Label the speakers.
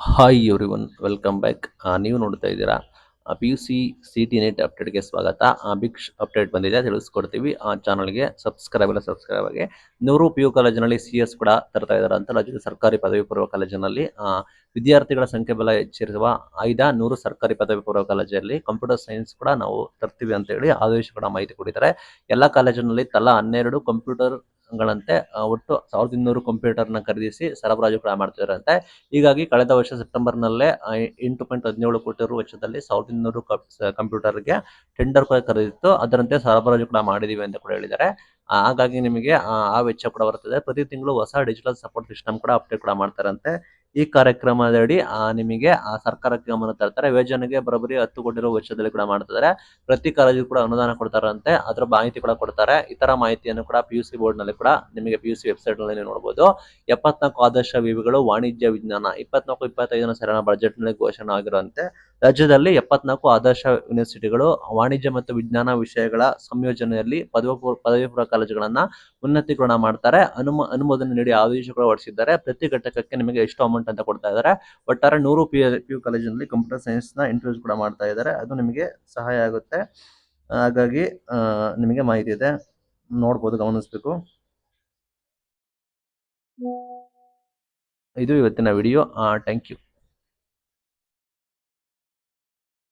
Speaker 1: Hi everyone welcome back. ನೀವು ನೋಡ್ತಾ ಇದ್ದೀರಾ P U C C T net ಅಪ್ಡೇಟ್ಗೆ ಸ್ವಾಗತ. ಬಿಗ್ ಅಪ್ಡೇಟ್ ಬಂದಿದೆ, ತಿಳಿಸ್ಕೊಡ್ತೀವಿ. ಆ ಚಾನಲ್ಗೆ ಸಬ್ಸ್ಕ್ರೈಬ್ ಆಗಿ 100 ಪಿ ಯು ಕಾಲೇಜಿನಲ್ಲಿ ಸಿ ಎಸ್ ಕೂಡ ತರ್ತಾ ಇದ್ದಾರೆ ಅಂತ ರಾಜ್ಯದ ಸರ್ಕಾರಿ ಪದವಿ ಪೂರ್ವ ಕಾಲೇಜಿನಲ್ಲಿ ವಿದ್ಯಾರ್ಥಿಗಳ ಸಂಖ್ಯೆ ಬಲ ಹೆಚ್ಚಿರುವ ಆಯ್ದ 100 ಸರ್ಕಾರಿ ಪದವಿ ಪೂರ್ವ ಕಾಲೇಜಲ್ಲಿ ಕಂಪ್ಯೂಟರ್ ಸೈನ್ಸ್ ಕೂಡ ನಾವು ತರ್ತೀವಿ ಅಂತ ಹೇಳಿ ಆದೇಶ ಕೂಡ ಮಾಹಿತಿ ಕೊಟ್ಟಿದ್ದಾರೆ. ಎಲ್ಲ ಕಾಲೇಜಿನಲ್ಲಿ ತಲಾ 12 ಕಂಪ್ಯೂಟರ್ ಗಳಂತೆ ಒಟ್ಟು 1200 ಕಂಪ್ಯೂಟರ್ನ ಖರೀದಿಸಿ ಸರಬರಾಜು ಕೂಡ ಮಾಡ್ತಿದ್ದಾರಂತೆ. ಹೀಗಾಗಿ ಕಳೆದ ವರ್ಷ ಸೆಪ್ಟೆಂಬರ್ನಲ್ಲೇ 8.17 ಕೋಟಿ ರು ವೆಚ್ಚದಲ್ಲಿ 1200 ಕಂಪ್ಯೂಟರ್ಗೆ ಟೆಂಡರ್ ಕೂಡ ಕರೆದಿತ್ತು. ಅದರಂತೆ ಸರಬರಾಜು ಕೂಡ ಮಾಡಿದೀವಿ ಅಂತ ಕೂಡ ಹೇಳಿದ್ದಾರೆ. ಹಾಗಾಗಿ ನಿಮಗೆ ಆ ವೆಚ್ಚ ಕೂಡ ಬರ್ತದೆ. ಪ್ರತಿ ತಿಂಗಳು ಹೊಸ ಡಿಜಿಟಲ್ ಸಪೋರ್ಟ್ ಸಿಸ್ಟಮ್ ಕೂಡ ಅಪ್ಡೇಟ್ ಕೂಡ ಮಾಡ್ತಾರಂತೆ. ಈ ಕಾರ್ಯಕ್ರಮದಡಿ ನಿಮಗೆ ಸರ್ಕಾರಕ್ಕೆ ಗಮನ ತರ್ತಾರೆ. ಯೋಜನೆಗೆ ಬರೋಬ್ಬರಿ 10 ಕೋಟಿ ರು ವೆಚ್ಚದಲ್ಲಿ ಕೂಡ ಮಾಡ್ತಿದ್ದಾರೆ. ಪ್ರತಿ ಕಾಲೇಜಿಗೂ ಕೂಡ ಅನುದಾನ ಕೊಡ್ತಾರಂತೆ, ಅದರ ಮಾಹಿತಿ ಕೂಡ ಕೊಡ್ತಾರೆ. ಇತರ ಮಾಹಿತಿಯನ್ನು ಕೂಡ ಪಿ ಯು ಸಿ ಬೋರ್ಡ್ ನಲ್ಲಿ ಕೂಡ ನಿಮಗೆ ಪಿ ಯು ಸಿ ವೆಬ್ಸೈಟ್ ನಲ್ಲಿ ನೋಡಬಹುದು. 74 ಆದರ್ಶ ವಿವಿಗಳು ವಾಣಿಜ್ಯ ವಿಜ್ಞಾನ 24-25 ಸಾಲಿನ ಬಜೆಟ್ ನಲ್ಲಿ ಘೋಷಣೆ ಆಗಿರುವಂತೆ ರಾಜ್ಯದಲ್ಲಿ 74 ಆದರ್ಶ ಯೂನಿವರ್ಸಿಟಿಗಳು ವಾಣಿಜ್ಯ ಮತ್ತು ವಿಜ್ಞಾನ ವಿಷಯಗಳ ಸಂಯೋಜನೆಯಲ್ಲಿ ಪದವಿ ಪೂರ್ವ ಕಾಲೇಜುಗಳನ್ನ ಉನ್ನತೀಕರಣ ಮಾಡ್ತಾರೆ. ಅನುಮೋದನೆ ನೀಡಿ ಆದೇಶ ಕೂಡ ಹೊರಡಿಸಿದ್ದಾರೆ. ಪ್ರತಿ ಘಟಕಕ್ಕೆ ನಿಮಗೆ ಎಷ್ಟು ಅಮೌಂಟ್ ಅಂತ ಕೊಡ್ತಾ ಇದ್ದಾರೆ. ಒಟ್ಟಾರೆ 100 ಪಿ ಯು ಕಾಲೇಜಿನಲ್ಲಿ ಕಂಪ್ಯೂಟರ್ ಸೈನ್ಸ್ ನ ಇಂಟ್ರೊಡ್ಯೂಸ್ ಕೂಡ ಮಾಡ್ತಾ ಇದ್ದಾರೆ. ಅದು ನಿಮಗೆ ಸಹಾಯ ಆಗುತ್ತೆ. ಹಾಗಾಗಿ ನಿಮಗೆ ಮಾಹಿತಿ ಇದೆ, ನೋಡ್ಬೋದು, ಗಮನಿಸಬೇಕು. ಇದು ಇವತ್ತಿನ ವಿಡಿಯೋ. Thank you.